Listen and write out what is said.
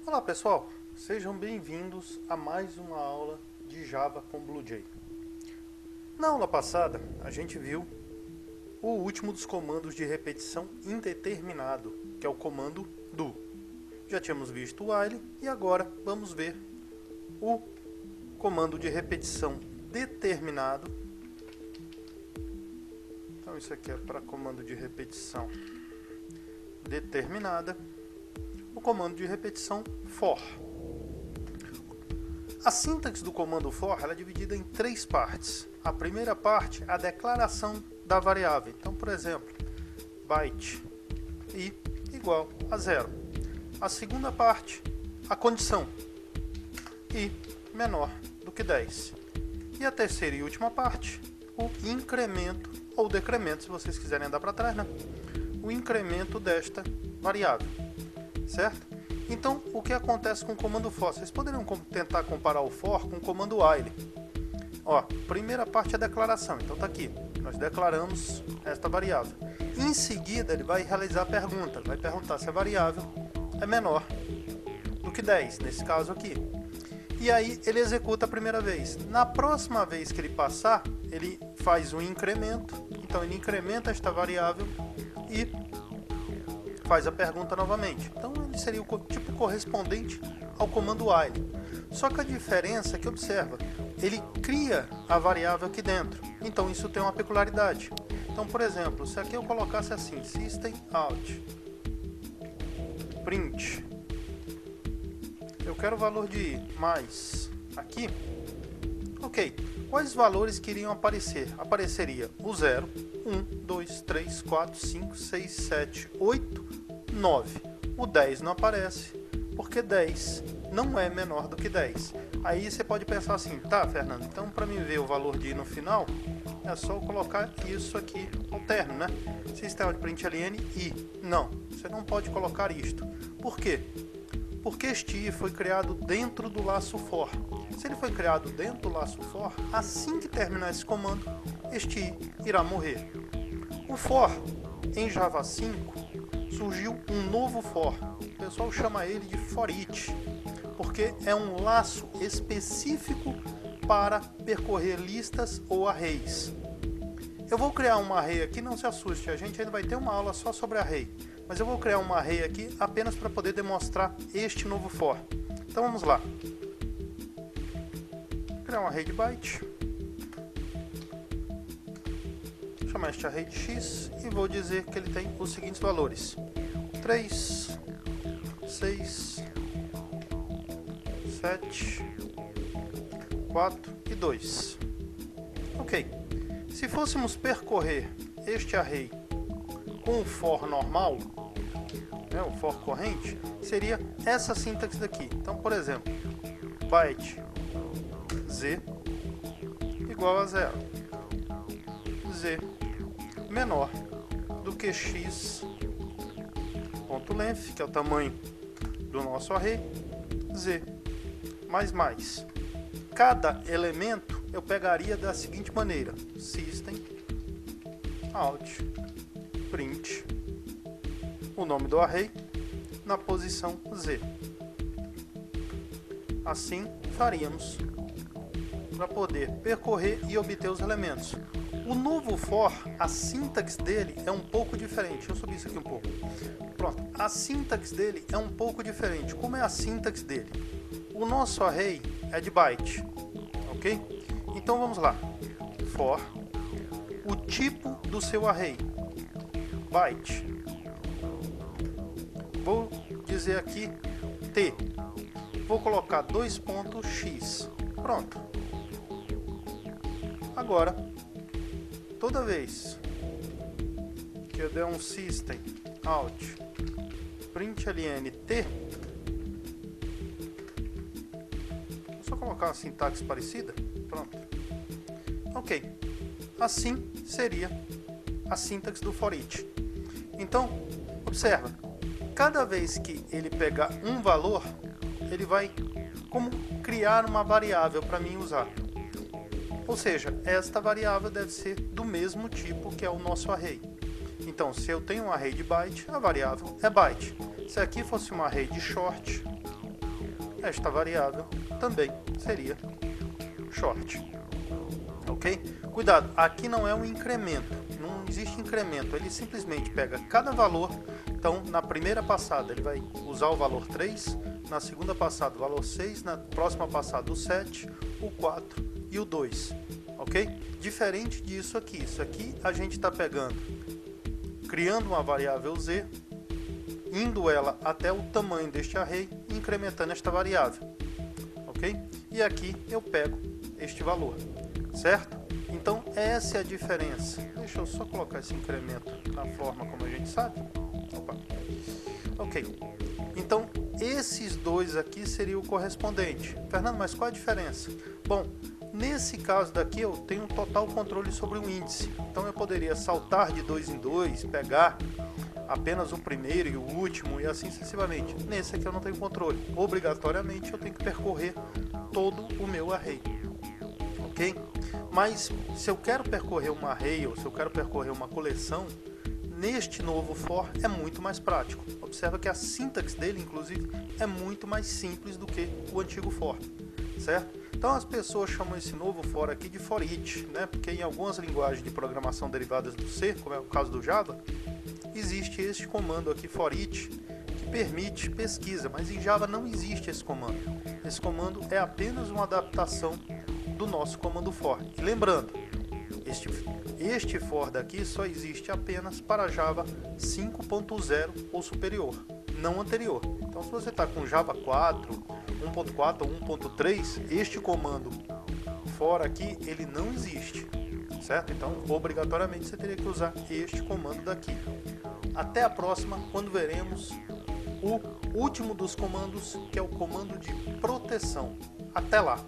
Olá pessoal, sejam bem-vindos a mais uma aula de Java com BlueJ. Na aula passada, a gente viu o último dos comandos de repetição indeterminado, que é o comando do. Já tínhamos visto o while e agora vamos ver o comando de repetição determinado. Então isso aqui é para comando de repetição determinada. O comando de repetição for. A sintaxe do comando for ela é dividida em três partes. A primeira parte é a declaração da variável. Então, por exemplo, byte i igual a 0. A segunda parte, a condição i menor do que 10. E a terceira e última parte, o incremento ou decremento, se vocês quiserem andar para trás, né? O incremento desta variável. Certo? Então, o que acontece com o comando for? Vocês poderiam tentar comparar o for com o comando while. Ó, primeira parte é a declaração. Então tá aqui. Nós declaramos esta variável. Em seguida, ele vai realizar a pergunta. Vai perguntar se a variável é menor do que 10, nesse caso aqui. E aí ele executa a primeira vez. Na próxima vez que ele passar, ele faz um incremento. Então ele incrementa esta variável e faz a pergunta novamente. Então ele seria o tipo correspondente ao comando while. Só que a diferença é que, observa, ele cria a variável aqui dentro. Então isso tem uma peculiaridade. Então, por exemplo, se aqui eu colocasse assim, system out print, eu quero o valor de i mais aqui, ok, quais valores que iriam aparecer? Apareceria o 0, 1, 2, 3, 4, 5, 6, 7, 8, 9. O 10 não aparece, porque 10 não é menor do que 10. Aí você pode pensar assim, tá, Fernando, então para mim ver o valor de i no final, é só eu colocar isso aqui ao término, né? System.println i. Não, você não pode colocar isto. Por quê? Porque este i foi criado dentro do laço for. Se ele foi criado dentro do laço for, assim que terminar esse comando, este i irá morrer. O for, em Java 5, surgiu um novo for. O pessoal chama ele de foreach, porque é um laço específico para percorrer listas ou arrays. Eu vou criar um array aqui, não se assuste, a gente ainda vai ter uma aula só sobre array. Mas eu vou criar um array aqui apenas para poder demonstrar este novo for. Então vamos lá. Vou criar um array de byte. Vou chamar este array de x e vou dizer que ele tem os seguintes valores: 3, 6, 7, 4 e 2. Ok. Se fôssemos percorrer este array com o for normal, né, o for corrente, seria essa sintaxe daqui. Então, por exemplo, byte z igual a 0. Z menor do que x ponto length, que é o tamanho do nosso array, z mais. Cada elemento eu pegaria da seguinte maneira: system out print o nome do array na posição z. Assim faríamos para poder percorrer e obter os elementos. O novo for, a sintaxe dele é um pouco diferente. Deixa eu subir isso aqui um pouco. Pronto, a sintaxe dele é um pouco diferente. Como é a sintaxe dele? O nosso array é de byte, ok? Então vamos lá. For o tipo do seu array, byte. Vou dizer aqui t. Vou colocar 2.x. Pronto. Agora, toda vez que eu der um system out println t, vou só colocar uma sintaxe parecida. Pronto. Ok. Assim seria a sintaxe do foreach. Então, observa. Cada vez que ele pegar um valor, ele vai como criar uma variável para mim usar. Ou seja, esta variável deve ser do mesmo tipo que é o nosso array. Então, se eu tenho um array de byte, a variável é byte. Se aqui fosse um array de short, esta variável também seria short. Ok? Cuidado, aqui não é um incremento, não existe incremento, ele simplesmente pega cada valor. Então, na primeira passada ele vai usar o valor 3, na segunda passada o valor 6, na próxima passada o 7, o 4 e o 2, ok? Diferente disso aqui, isso aqui a gente está pegando, criando uma variável z, indo ela até o tamanho deste array e incrementando esta variável, ok? E aqui eu pego este valor, certo? Então essa é a diferença. Deixa eu só colocar esse incremento na forma como a gente sabe. Opa. Ok, então esses dois aqui seria o correspondente. Fernando, mas qual a diferença? Bom, nesse caso daqui eu tenho um total controle sobre o índice, então eu poderia saltar de 2 em 2, pegar apenas o primeiro e o último e assim sucessivamente. Nesse aqui eu não tenho controle, obrigatoriamente eu tenho que percorrer todo o meu array, ok? Mas se eu quero percorrer um array ou se eu quero percorrer uma coleção, neste novo for é muito mais prático. Observa que a sintaxe dele, inclusive, é muito mais simples do que o antigo for, certo? Então as pessoas chamam esse novo for aqui de for each, né? Porque em algumas linguagens de programação derivadas do C, como é o caso do Java, existe este comando aqui for each, que permite pesquisa, mas em Java não existe esse comando. Esse comando é apenas uma adaptação do nosso comando for. E lembrando, este for daqui só existe apenas para Java 5.0 ou superior, não anterior. Então se você está com Java 4, 1.4 ou 1.3, este comando for aqui, ele não existe, certo? Então obrigatoriamente você teria que usar este comando daqui. Até a próxima, quando veremos o último dos comandos, que é o comando de proteção. Até lá!